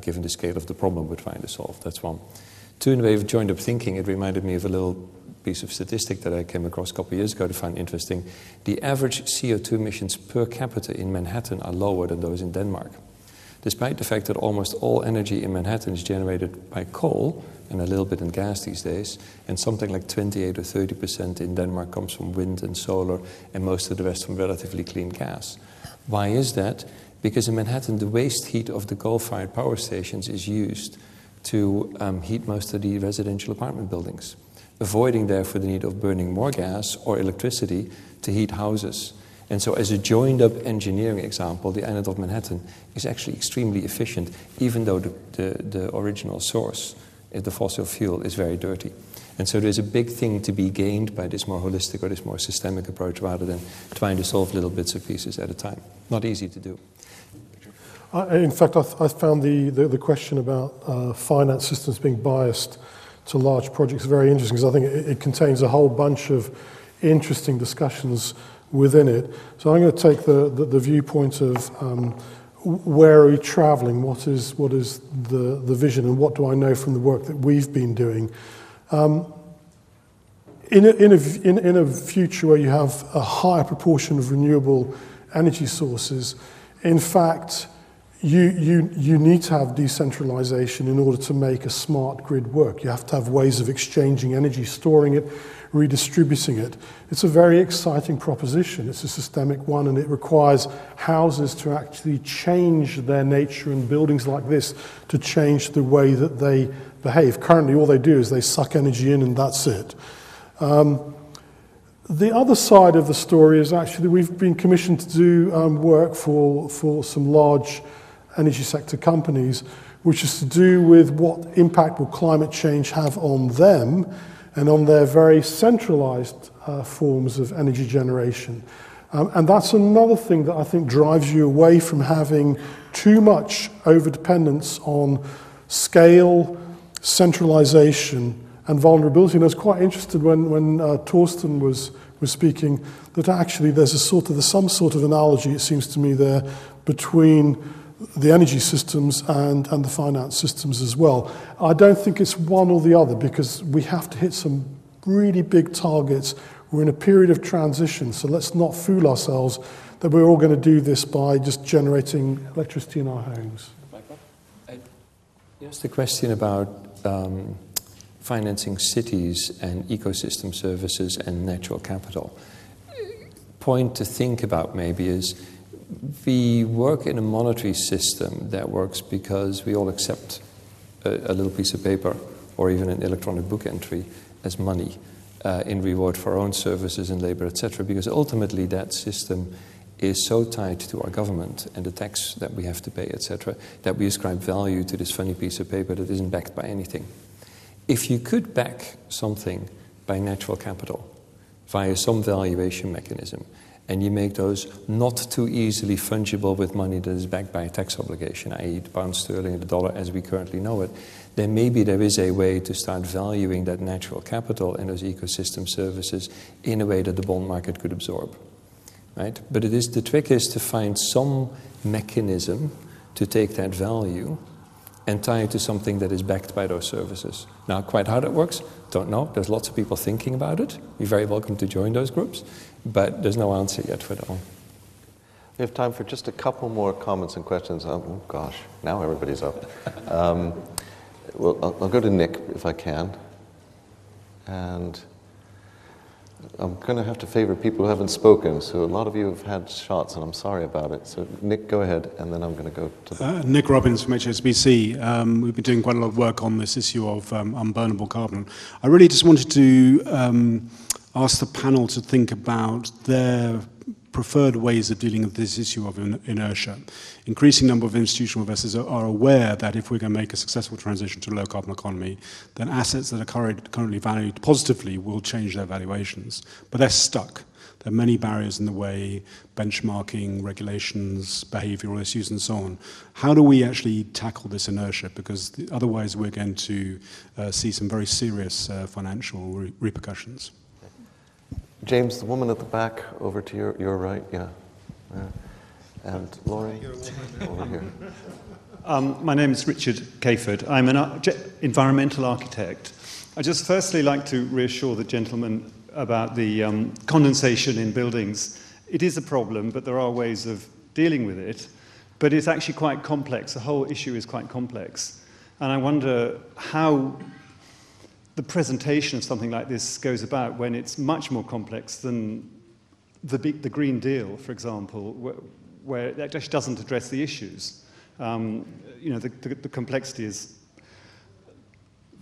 given the scale of the problem we're trying to solve. That's one. in the way of joined up thinking, it reminded me of a little piece of statistic that I came across a couple of years ago to find interesting. The average CO2 emissions per capita in Manhattan are lower than those in Denmark, despite the fact that almost all energy in Manhattan is generated by coal and a little bit in gas these days, and something like 28 or 30% in Denmark comes from wind and solar, and most of the rest from relatively clean gas. Why is that? Because in Manhattan, the waste heat of the coal-fired power stations is used to heat most of the residential apartment buildings, avoiding therefore the need of burning more gas or electricity to heat houses. And so as a joined-up engineering example, the island of Manhattan is actually extremely efficient, even though the original source, the fossil fuel, is very dirty. And so there's a big thing to be gained by this more holistic or this more systemic approach rather than trying to solve little bits and pieces at a time. Not easy to do. In fact, I found the question about finance systems being biased to large projects very interesting, because I think it contains a whole bunch of interesting discussions within it. So I'm going to take the viewpoint of where are we traveling, what is the vision, and what do I know from the work that we've been doing. In a future where you have a higher proportion of renewable energy sources, in fact, you need to have decentralization in order to make a smart grid work. You have to have ways of exchanging energy, storing it, redistributing it. It's a very exciting proposition. It's a systemic one, and it requires houses to actually change their nature, and buildings like this to change the way that they behave. Currently, all they do is they suck energy in, and that's it. The other side of the story is actually we've been commissioned to do work for some large energy sector companies, which is to do with what impact will climate change have on them and on their very centralized forms of energy generation. And that's another thing that I think drives you away from having too much overdependence on scale, centralization, and vulnerability. And I was quite interested when Torsten was speaking that actually there's some sort of analogy, it seems to me, there between the energy systems and the finance systems as well. I don't think it's one or the other, because we have to hit some really big targets. We're in a period of transition, so let's not fool ourselves that we're all going to do this by just generating electricity in our homes. Yes, the question about financing cities and ecosystem services and natural capital. Point to think about maybe is we work in a monetary system that works because we all accept a little piece of paper or even an electronic book entry as money in reward for our own services and labor, etc. Because ultimately that system is so tied to our government and the tax that we have to pay, etc., that we ascribe value to this funny piece of paper that isn't backed by anything. If you could back something by natural capital via some valuation mechanism, and you make those not too easily fungible with money that is backed by a tax obligation, i.e. the pound sterling and the dollar as we currently know it, then maybe there is a way to start valuing that natural capital and those ecosystem services in a way that the bond market could absorb. Right? But the trick is to find some mechanism to take that value and tie it to something that is backed by those services. Now, quite how that works, don't know. There's lots of people thinking about it. You're very welcome to join those groups, but there's no answer yet for that one. We have time for just a couple more comments and questions. Oh gosh, now everybody's up. Well, I'll go to Nick if I can. And I'm going to have to favor people who haven't spoken, so a lot of you have had shots, and I'm sorry about it. So, Nick, go ahead, and then I'm going to go to Nick Robbins from HSBC. We've been doing quite a lot of work on this issue of unburnable carbon. I really just wanted to ask the panel to think about their preferred ways of dealing with this issue of inertia. Increasing number of institutional investors are aware that if we're going to make a successful transition to a low-carbon economy, then assets that are currently valued positively will change their valuations. But they're stuck. There are many barriers in the way, benchmarking, regulations, behavioral issues, and so on. How do we actually tackle this inertia? Because otherwise we're going to see some very serious financial repercussions. James, the woman at the back, over to your right, yeah. And Laurie, over here. My name is Richard Cayford. I'm an environmental architect. I just firstly like to reassure the gentleman about the condensation in buildings. It is a problem, but there are ways of dealing with it. But it's actually quite complex. The whole issue is quite complex. And I wonder how the presentation of something like this goes about when it's much more complex than the Green Deal, for example, where it actually doesn't address the issues. The complexity is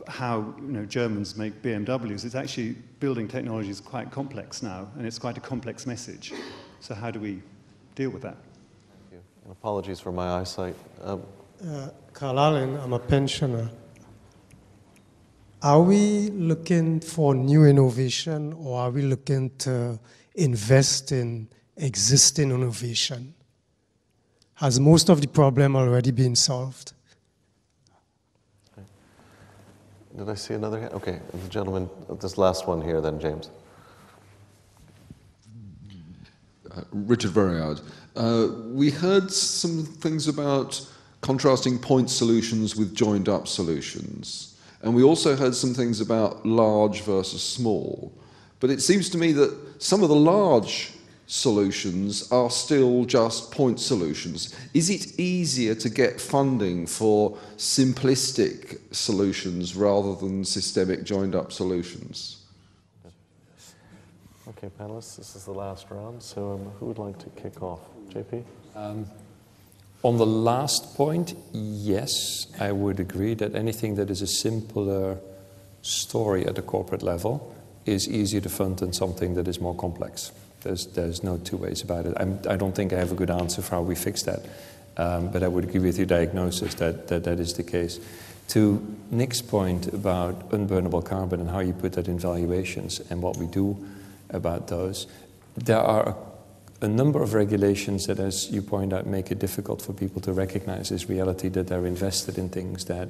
how Germans make BMWs. It's actually, building technology is quite complex now, and it's quite a complex message. So how do we deal with that? Thank you. And apologies for my eyesight. Carl Allen, I'm a pensioner. Are we looking for new innovation, or are we looking to invest in existing innovation? Has most of the problem already been solved? Okay. Did I see another hand? Okay, the gentleman, this last one here then, James. Richard Verriard. We heard some things about contrasting point solutions with joined up solutions. And we also heard some things about large versus small. But it seems to me that some of the large solutions are still just point solutions. Is it easier to get funding for simplistic solutions rather than systemic joined up solutions? Okay, panelists, this is the last round. So who would like to kick off? JP? On the last point, yes, I would agree that anything that is a simpler story at the corporate level is easier to fund than something that is more complex. There's no two ways about it. I don't think I have a good answer for how we fix that, but I would agree with your diagnosis that is the case. To Nick's point about unburnable carbon and how you put that in valuations and what we do about those, there are a number of regulations that, as you point out, make it difficult for people to recognize this reality that they're invested in things that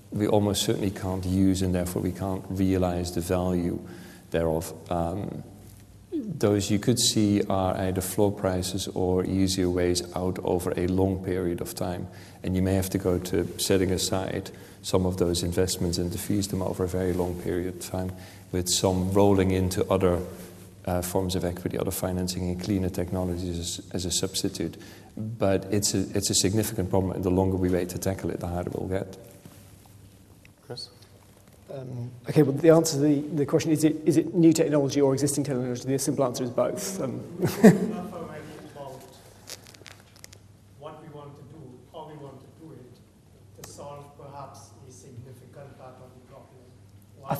we almost certainly can't use, and therefore we can't realize the value thereof. Those you could see are either floor prices or easier ways out over a long period of time. And you may have to go to setting aside some of those investments and diffuse them over a very long period of time, with some rolling into other forms of equity, other financing, and cleaner technologies as a substitute. But it's a significant problem, and the longer we wait to tackle it, the harder it will get. Chris? Okay, well, the answer to the question, is it new technology or existing technology? The simple answer is both. Not about what we want to do, how we want to do it, to solve perhaps a significant part of the problem. I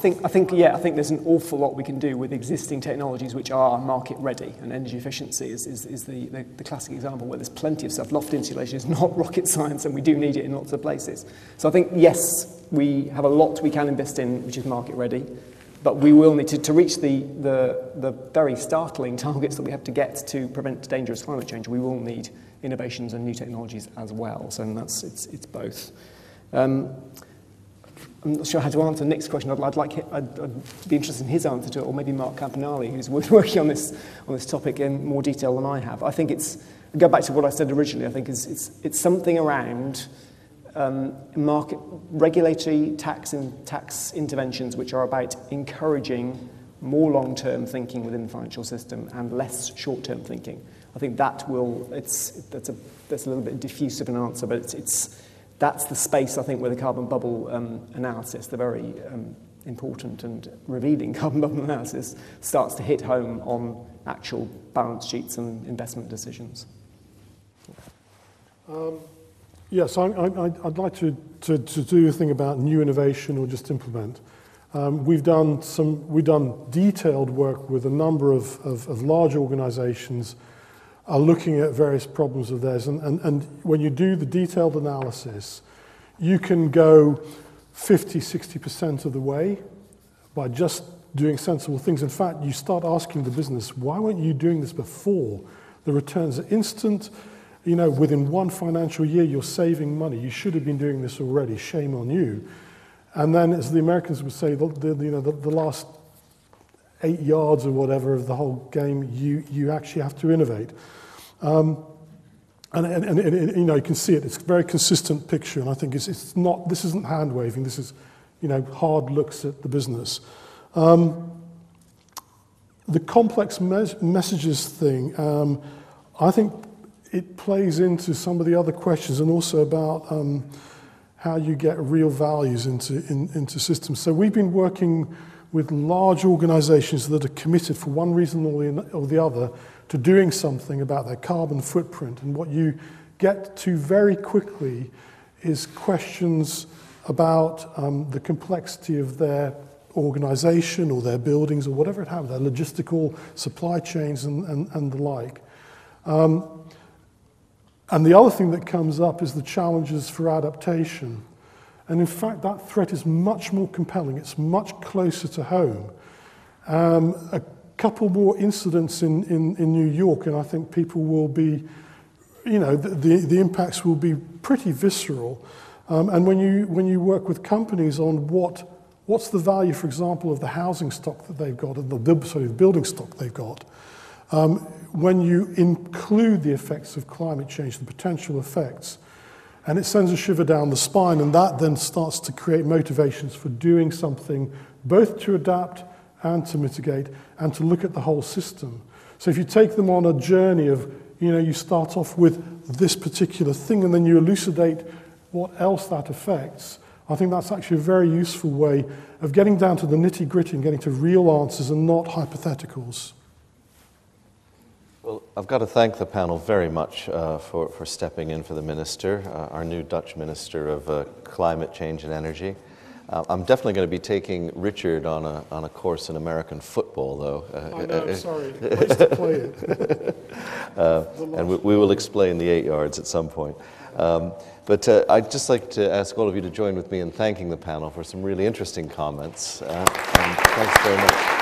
think there's an awful lot we can do with existing technologies which are market ready, and energy efficiency is the classic example where there's plenty of stuff. Loft insulation is not rocket science, and we do need it in lots of places. So I think, yes, we have a lot we can invest in which is market ready, but we will need to reach the very startling targets that we have to get to prevent dangerous climate change. We will need innovations and new technologies as well. So it's both. I'm not sure how to answer Nick's question. I'd be interested in his answer to it, or maybe Mark Campanale, who's working on this topic in more detail than I have. I think I go back to what I said originally. I think it's something around market regulatory tax interventions which are about encouraging more long-term thinking within the financial system and less short-term thinking. I think that's a little bit diffuse of an answer, but that's the space, I think, where the carbon bubble analysis, the very important and revealing carbon bubble analysis, starts to hit home on actual balance sheets and investment decisions. Yes, I'd like to do a thing about new innovation or just implement. We've done detailed work with a number of large organizations looking at various problems of theirs. And when you do the detailed analysis, you can go 50, 60% of the way by just doing sensible things. In fact, you start asking the business, why weren't you doing this before? The returns are instant. Within one financial year, you're saving money. You should have been doing this already. Shame on you. And then, as the Americans would say, the last 8 yards or whatever of the whole game, you actually have to innovate. And you know, you can see it. It's a very consistent picture, and I think it's not. This isn't hand waving. This is, you know, hard looks at the business. The complex messages thing, I think it plays into some of the other questions, and also about how you get real values into systems. So we've been working with large organizations that are committed for one reason or the other to doing something about their carbon footprint. And what you get to very quickly is questions about the complexity of their organization or their buildings or whatever it happens, their logistical supply chains and the like. And the other thing that comes up is the challenges for adaptation. And in fact, that threat is much more compelling. It's much closer to home. A couple more incidents in New York, and I think people will be, you know, the impacts will be pretty visceral. And when you work with companies on what's the value, for example, of the housing stock that they've got, and the building stock they've got, when you include the effects of climate change, the potential effects, and it sends a shiver down the spine, and that then starts to create motivations for doing something, both to adapt and to mitigate, and to look at the whole system. So if you take them on a journey of, you know, you start off with this particular thing, and then you elucidate what else that affects, I think that's actually a very useful way of getting down to the nitty-gritty and getting to real answers and not hypotheticals. Well, I've got to thank the panel very much for stepping in for the minister, our new Dutch Minister of Climate Change and Energy. I'm definitely going to be taking Richard on a course in American football, though. I know, I'm sorry. Place to play it. And we will explain the 8 yards at some point. But I'd just like to ask all of you to join with me in thanking the panel for some really interesting comments. And thanks very much.